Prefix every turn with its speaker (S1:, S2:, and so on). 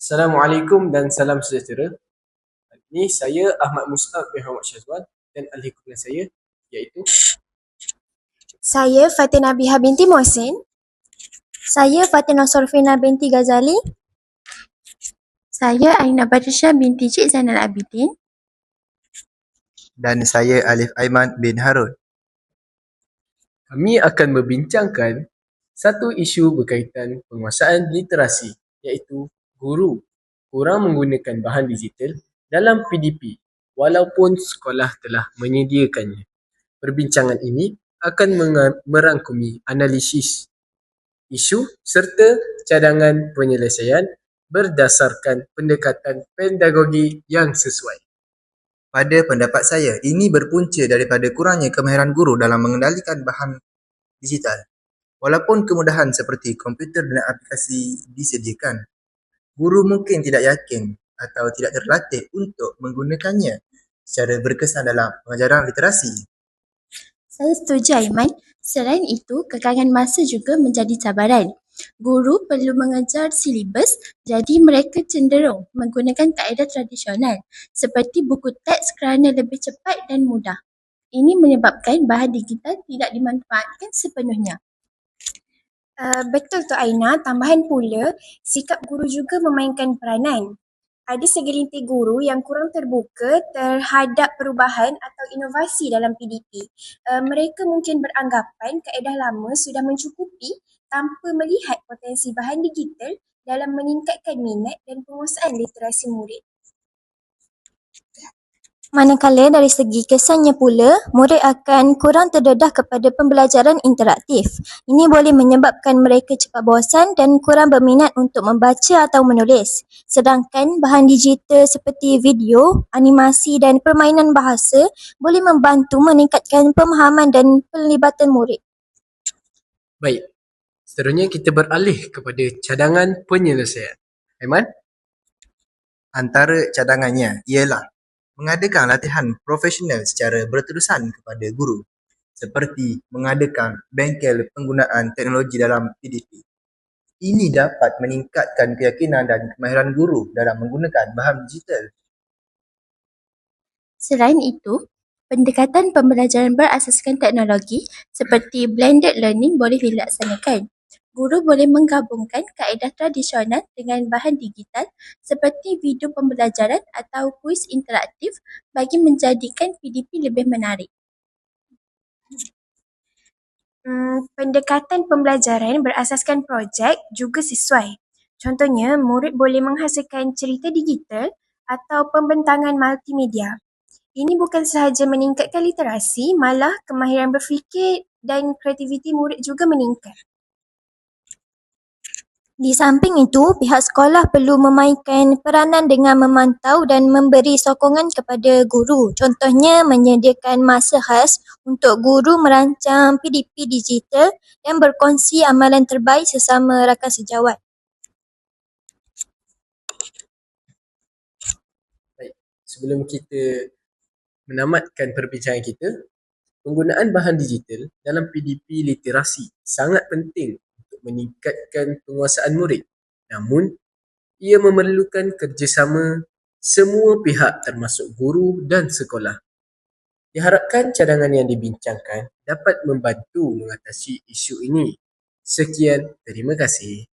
S1: Assalamualaikum dan salam sejahtera. Hari ini saya Ahmad Mus'ab bin Muhammad Syazwan dan ahli kumpulan saya iaitu
S2: Saya Fatin Abiha binti Mohsin.
S3: Saya Fatina Sorfina binti Ghazali.
S4: Saya Aina Badrisyah binti Cik Zainal Abidin.
S5: Dan saya Alif Aiman bin Harun.
S1: Kami akan membincangkan satu isu berkaitan penguasaan literasi iaitu guru kurang menggunakan bahan digital dalam PDP walaupun sekolah telah menyediakannya. Perbincangan ini akan merangkumi analisis isu serta cadangan penyelesaian berdasarkan pendekatan pedagogi yang sesuai.
S5: Pada pendapat saya, ini berpunca daripada kurangnya kemahiran guru dalam mengendalikan bahan digital. Walaupun kemudahan seperti komputer dan aplikasi disediakan, guru mungkin tidak yakin atau tidak terlatih untuk menggunakannya secara berkesan dalam pengajaran literasi.
S4: Saya setuju Aiman. Selain itu, kekangan masa juga menjadi cabaran. Guru perlu mengejar silibus, jadi mereka cenderung menggunakan kaedah tradisional seperti buku teks kerana lebih cepat dan mudah. Ini menyebabkan bahan digital tidak dimanfaatkan sepenuhnya.
S2: Betul tu Aina, tambahan pula, sikap guru juga memainkan peranan. Ada segelintir guru yang kurang terbuka terhadap perubahan atau inovasi dalam PDP. Mereka mungkin beranggapan kaedah lama sudah mencukupi tanpa melihat potensi bahan digital dalam meningkatkan minat dan penguasaan literasi murid.
S3: Manakala dari segi kesannya pula, murid akan kurang terdedah kepada pembelajaran interaktif. Ini boleh menyebabkan mereka cepat bosan dan kurang berminat untuk membaca atau menulis. Sedangkan bahan digital seperti video, animasi dan permainan bahasa boleh membantu meningkatkan pemahaman dan pelibatan murid.
S1: Baik, seterusnya kita beralih kepada cadangan penyelesaian. Aiman?
S5: Antara cadangannya ialah mengadakan latihan profesional secara berterusan kepada guru, seperti mengadakan bengkel penggunaan teknologi dalam PDP. Ini dapat meningkatkan keyakinan dan kemahiran guru dalam menggunakan bahan digital.
S4: Selain itu, pendekatan pembelajaran berasaskan teknologi seperti blended learning boleh dilaksanakan. Guru boleh menggabungkan kaedah tradisional dengan bahan digital seperti video pembelajaran atau kuis interaktif bagi menjadikan PDP lebih menarik.
S2: Pendekatan pembelajaran berasaskan projek juga sesuai. Contohnya, murid boleh menghasilkan cerita digital atau pembentangan multimedia. Ini bukan sahaja meningkatkan literasi, malah kemahiran berfikir dan kreativiti murid juga meningkat.
S3: Di samping itu, pihak sekolah perlu memainkan peranan dengan memantau dan memberi sokongan kepada guru. Contohnya, menyediakan masa khas untuk guru merancang PDP digital dan berkongsi amalan terbaik sesama rakan sejawat.
S1: Baik, sebelum kita menamatkan perbincangan kita, penggunaan bahan digital dalam PDP literasi sangat penting untuk meningkatkan penguasaan murid. Namun, ia memerlukan kerjasama semua pihak termasuk guru dan sekolah. Diharapkan cadangan yang dibincangkan dapat membantu mengatasi isu ini. Sekian, terima kasih.